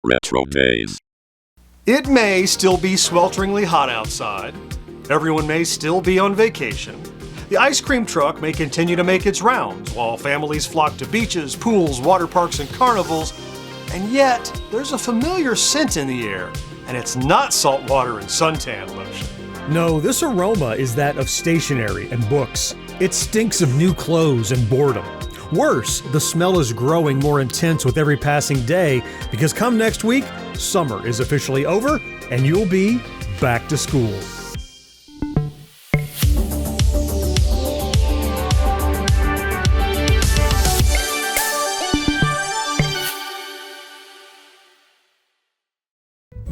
RetroDaze. It may still be swelteringly hot outside. Everyone may still be on vacation. The ice cream truck may continue to make its rounds while families flock to beaches, pools, water parks, and carnivals. And yet, there's a familiar scent in the air, and it's not salt water and suntan lotion. No, this aroma is that of stationery and books. It stinks of new clothes and boredom. Worse, the smell is growing more intense with every passing day because come next week, summer is officially over and you'll be back to school.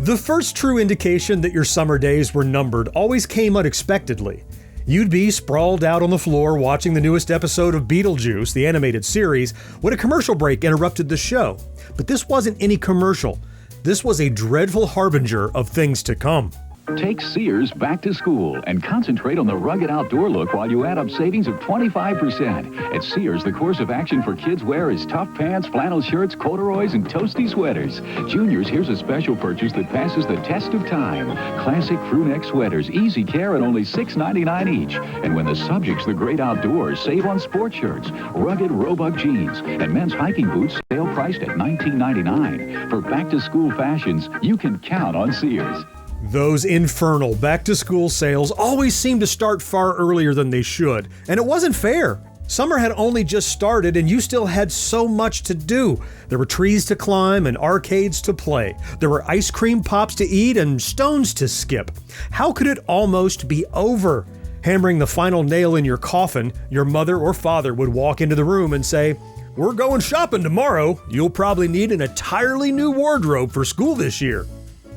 The first true indication that your summer days were numbered always came unexpectedly. You'd be sprawled out on the floor watching the newest episode of Beetlejuice, the animated series, when a commercial break interrupted the show. But this wasn't any commercial. This was a dreadful harbinger of things to come. Take Sears back to school and concentrate on the rugged outdoor look while you add up savings of 25%. At Sears, the course of action for kids wear is tough pants, flannel shirts, corduroys, and toasty sweaters. Juniors, here's a special purchase that passes the test of time. Classic crew neck sweaters, easy care at only $6.99 each. And when the subject's the great outdoors, save on sports shirts, rugged Roebuck jeans, and men's hiking boots, sale priced at $19.99. For back-to-school fashions, you can count on Sears. Those infernal back-to-school sales always seem to start far earlier than they should, and it wasn't fair. Summer had only just started and you still had so much to do. There were trees to climb and arcades to play. There were ice cream pops to eat and stones to skip. How could it almost be over? Hammering the final nail in your coffin, your mother or father would walk into the room and say, "We're going shopping tomorrow. You'll probably need an entirely new wardrobe for school this year."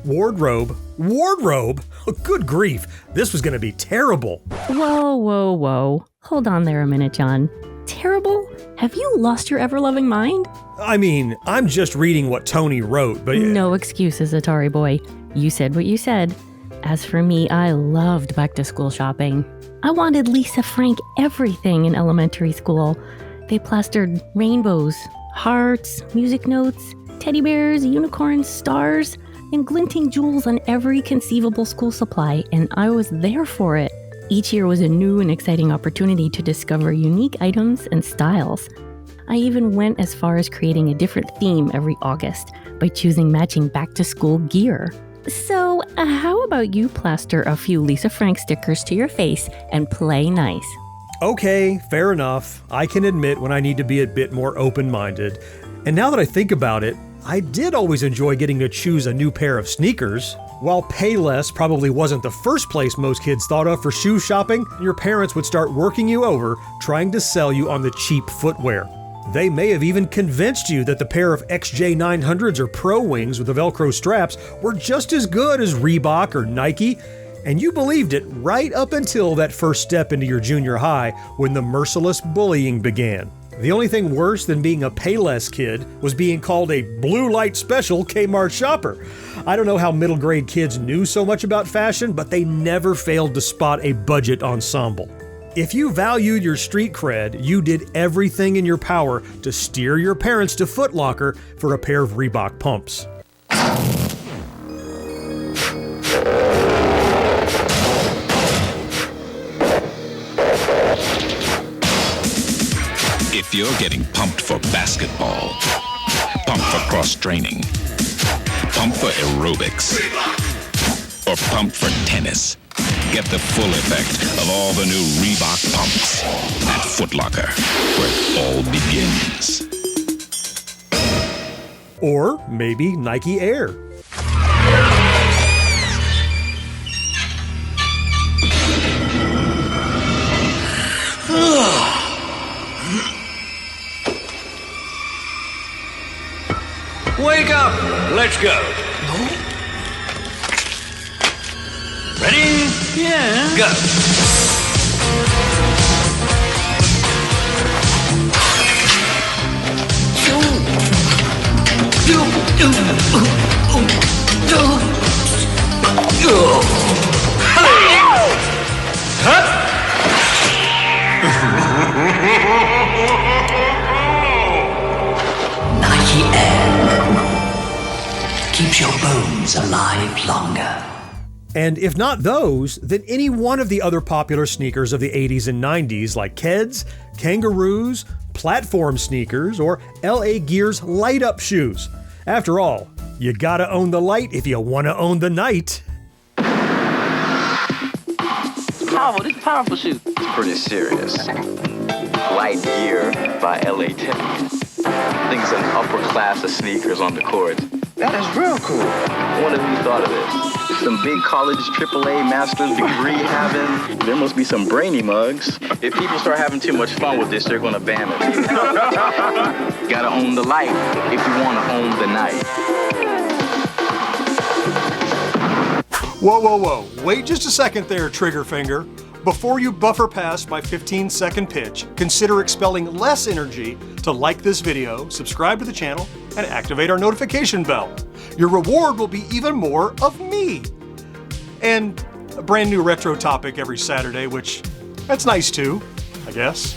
Wardrobe? Oh, good grief. This was going to be terrible. Whoa. Hold on there a minute, John. Terrible? Have you lost your ever-loving mind? I mean, I'm just reading what Tony wrote, but... No excuses, Atari boy. You said what you said. As for me, I loved back-to-school shopping. I wanted Lisa Frank everything in elementary school. They plastered rainbows, hearts, music notes, teddy bears, unicorns, stars, and glinting jewels on every conceivable school supply, and I was there for it. Each year was a new and exciting opportunity to discover unique items and styles. I even went as far as creating a different theme every August by choosing matching back-to-school gear. So, how about you plaster a few Lisa Frank stickers to your face and play nice? Okay, fair enough. I can admit when I need to be a bit more open-minded. And now that I think about it, I did always enjoy getting to choose a new pair of sneakers. While Payless probably wasn't the first place most kids thought of for shoe shopping, your parents would start working you over trying to sell you on the cheap footwear. They may have even convinced you that the pair of XJ900s or Pro Wings with the Velcro straps were just as good as Reebok or Nike, and you believed it right up until that first step into your junior high when the merciless bullying began. The only thing worse than being a Payless kid was being called a blue light special Kmart shopper. I don't know how middle grade kids knew so much about fashion, but they never failed to spot a budget ensemble. If you valued your street cred, you did everything in your power to steer your parents to Foot Locker for a pair of Reebok pumps. If you're getting pumped for basketball, pumped for cross-training, pumped for aerobics, or pumped for tennis, get the full effect of all the new Reebok pumps at Foot Locker, where it all begins. Or maybe Nike Air. Wake up! Let's go. Ready? Yeah. Go. keeps your bones alive longer. And if not those, then any one of the other popular sneakers of the 80s and 90s like Keds, Kangaroos, platform sneakers, or LA Gear's light-up shoes. After all, you gotta own the light if you wanna own the night. Powerful, this is a powerful shoe. It's pretty serious. Light Gear by LA Tech. I think it's an upper class of sneakers on the court. That is real cool. I wonder who thought of this. Some big college AAA master's degree having. There must be some brainy mugs. If people start having too much fun with this, they're gonna ban it. Gotta own the light if you wanna own the night. Whoa, whoa, whoa. Wait just a second there, trigger finger. Before you buffer past my 15-second pitch, consider expelling less energy to like this video, subscribe to the channel, and activate our notification bell. Your reward will be even more of me. And a brand new retro topic every Saturday, which that's nice too, I guess.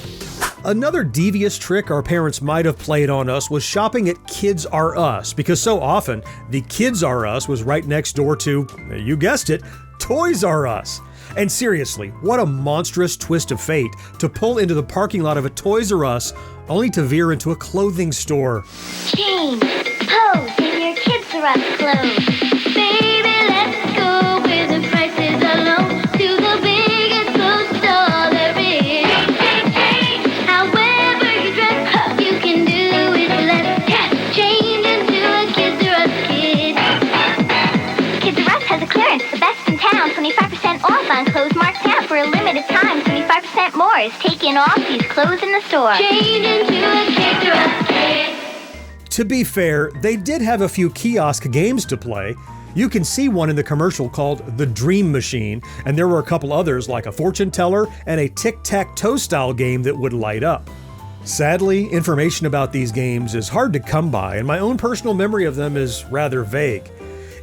Another devious trick our parents might have played on us was shopping at Kids R Us, because so often the Kids R Us was right next door to, you guessed it, Toys R Us. And seriously, what a monstrous twist of fate to pull into the parking lot of a Toys R Us only to veer into a clothing store. Change, pose in your Kids R Us clothes. Baby, let's go where the prices are low to the biggest clothes store there is. However you dress, you can do it less. Change into a Kids R Us kid. Kids R Us has a clearance, the best in town, 25% off on clothes marked down for a limited time. 25% more is taken off these clothes in the store. Change into a Kids R Us kid. To be fair, they did have a few kiosk games to play. You can see one in the commercial called The Dream Machine, and there were a couple others like a fortune teller and a tic-tac-toe style game that would light up. Sadly, information about these games is hard to come by, and my own personal memory of them is rather vague.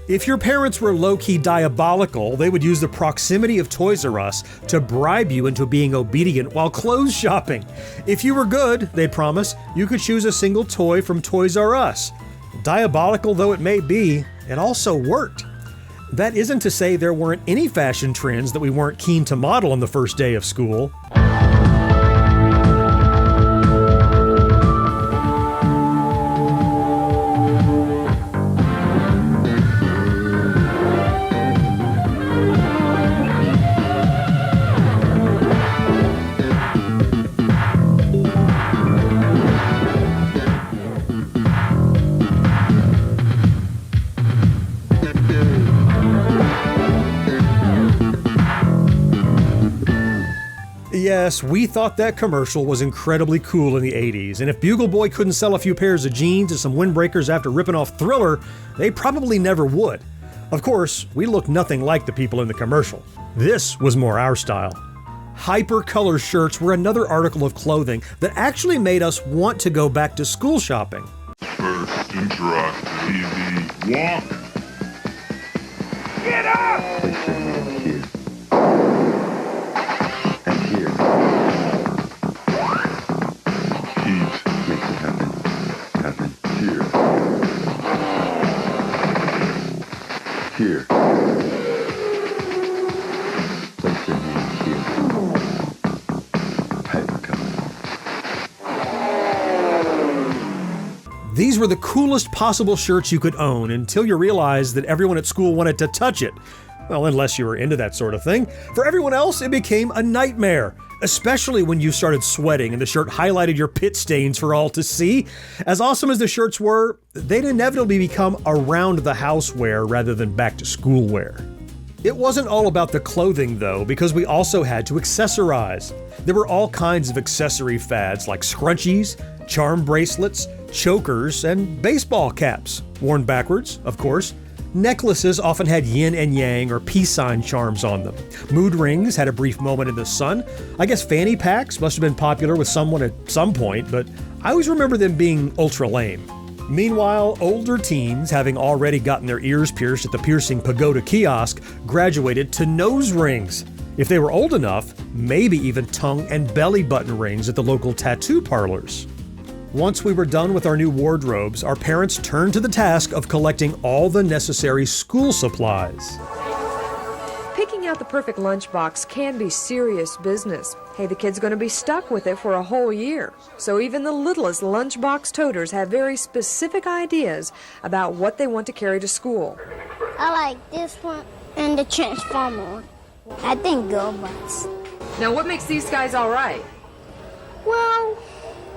If your parents were low-key diabolical, they would use the proximity of Toys R Us to bribe you into being obedient while clothes shopping. If you were good, they'd promise, you could choose a single toy from Toys R Us. Diabolical though it may be, it also worked. That isn't to say there weren't any fashion trends that we weren't keen to model on the first day of school. Yes, we thought that commercial was incredibly cool in the 80s, and if Bugle Boy couldn't sell a few pairs of jeans and some windbreakers after ripping off Thriller, they probably never would. Of course, we looked nothing like the people in the commercial. This was more our style. Hyper-color shirts were another article of clothing that actually made us want to go back to school shopping. First interrupt TV walk. Get up! Place your hand here. And here. Heat. Make it happen. Happen. Here. Here. Place your hand here. Hypercolor. These were the coolest possible shirts you could own until you realized that everyone at school wanted to touch it. Well, unless you were into that sort of thing. For everyone else, it became a nightmare, especially when you started sweating and the shirt highlighted your pit stains for all to see. As awesome as the shirts were, they'd inevitably become around the house wear rather than back to school wear. It wasn't all about the clothing though, because we also had to accessorize. There were all kinds of accessory fads like scrunchies, charm bracelets, chokers, and baseball caps, worn backwards, of course. Necklaces often had yin and yang or peace sign charms on them. Mood rings had a brief moment in the sun. I guess fanny packs must have been popular with someone at some point, but I always remember them being ultra lame. Meanwhile, older teens, having already gotten their ears pierced at the piercing pagoda kiosk, graduated to nose rings. If they were old enough, maybe even tongue and belly button rings at the local tattoo parlors. Once we were done with our new wardrobes, our parents turned to the task of collecting all the necessary school supplies. Picking out the perfect lunchbox can be serious business. Hey, the kid's going to be stuck with it for a whole year. So even the littlest lunchbox toters have very specific ideas about what they want to carry to school. I like this one and the Transformer one. I think GoBots. Now, what makes these guys all right? Well,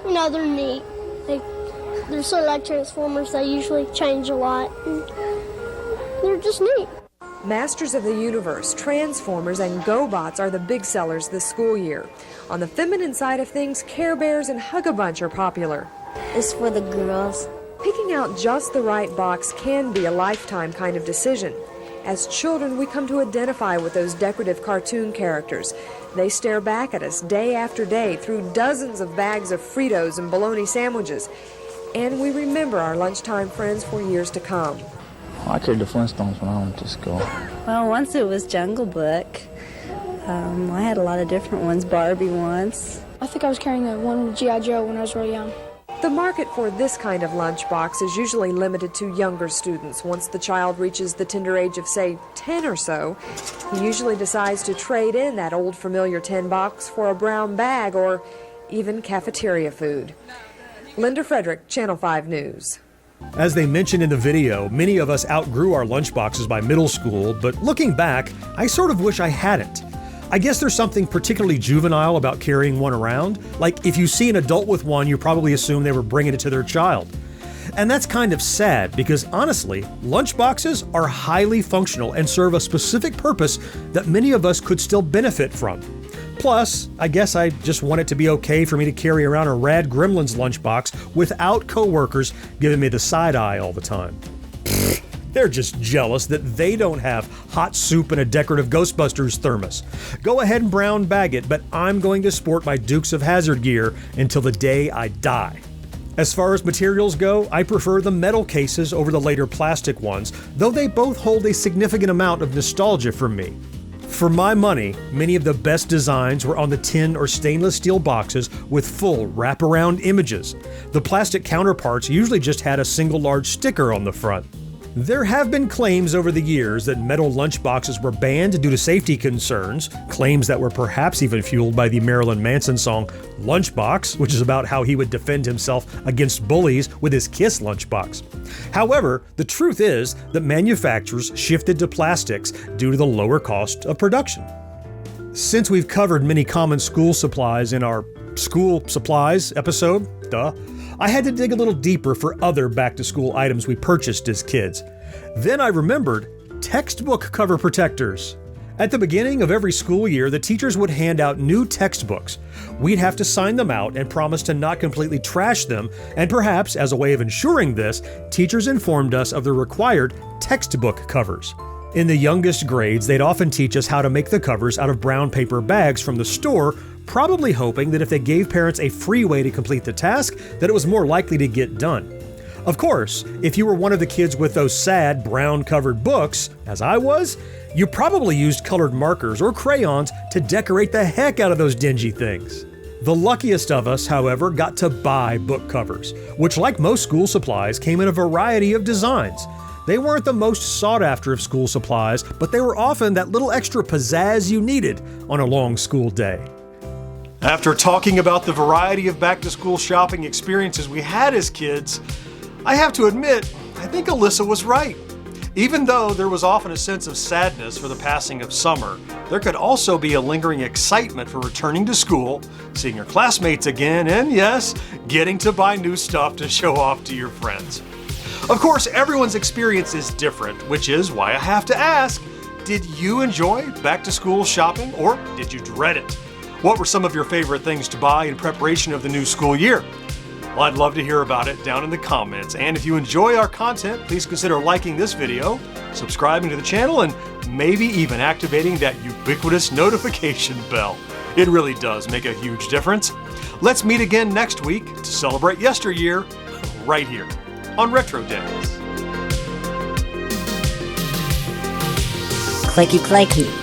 you know, they're neat. They're sort of like Transformers. They usually change a lot. And they're just neat. Masters of the Universe, Transformers, and GoBots are the big sellers this school year. On the feminine side of things, Care Bears and Hug-a-Bunch are popular. It's for the girls. Picking out just the right box can be a lifetime kind of decision. As children, we come to identify with those decorative cartoon characters. They stare back at us day after day through dozens of bags of Fritos and bologna sandwiches. And we remember our lunchtime friends for years to come. I carried the Flintstones when I went to school. Well, once it was Jungle Book. I had a lot of different ones, Barbie once. I think I was carrying one with G.I. Joe when I was really young. The market for this kind of lunchbox is usually limited to younger students. Once the child reaches the tender age of, say, 10 or so, he usually decides to trade in that old familiar tin box for a brown bag or even cafeteria food. Linda Frederick, Channel 5 News. As they mentioned in the video, many of us outgrew our lunchboxes by middle school, but looking back, I sort of wish I hadn't. I guess there's something particularly juvenile about carrying one around. Like, if you see an adult with one, you probably assume they were bringing it to their child. And that's kind of sad because, honestly, lunchboxes are highly functional and serve a specific purpose that many of us could still benefit from. Plus, I guess I just want it to be okay for me to carry around a rad Gremlins lunchbox without coworkers giving me the side eye all the time. They're just jealous that they don't have hot soup and a decorative Ghostbusters thermos. Go ahead and brown bag it, but I'm going to sport my Dukes of Hazzard gear until the day I die. As far as materials go, I prefer the metal cases over the later plastic ones, though they both hold a significant amount of nostalgia for me. For my money, many of the best designs were on the tin or stainless steel boxes with full wraparound images. The plastic counterparts usually just had a single large sticker on the front. There have been claims over the years that metal lunchboxes were banned due to safety concerns, claims that were perhaps even fueled by the Marilyn Manson song Lunchbox, which is about how he would defend himself against bullies with his Kiss lunchbox. However, the truth is that manufacturers shifted to plastics due to the lower cost of production. Since we've covered many common school supplies in our School Supplies episode, I had to dig a little deeper for other back-to-school items we purchased as kids. Then I remembered textbook cover protectors. At the beginning of every school year, the teachers would hand out new textbooks. We'd have to sign them out and promise to not completely trash them, and perhaps, as a way of ensuring this, teachers informed us of the required textbook covers. In the youngest grades, they'd often teach us how to make the covers out of brown paper bags from the store, probably hoping that if they gave parents a free way to complete the task, that it was more likely to get done. Of course, if you were one of the kids with those sad brown-covered books, as I was, you probably used colored markers or crayons to decorate the heck out of those dingy things. The luckiest of us, however, got to buy book covers, which, like most school supplies, came in a variety of designs. They weren't the most sought after of school supplies, but they were often that little extra pizzazz you needed on a long school day. After talking about the variety of back-to-school shopping experiences we had as kids, I have to admit, I think Alyssa was right. Even though there was often a sense of sadness for the passing of summer, there could also be a lingering excitement for returning to school, seeing your classmates again, and yes, getting to buy new stuff to show off to your friends. Of course, everyone's experience is different, which is why I have to ask, did you enjoy back-to-school shopping or did you dread it? What were some of your favorite things to buy in preparation of the new school year? Well, I'd love to hear about it down in the comments. And if you enjoy our content, please consider liking this video, subscribing to the channel, and maybe even activating that ubiquitous notification bell. It really does make a huge difference. Let's meet again next week to celebrate yesteryear right here on RetroDaze. Clicky clacky.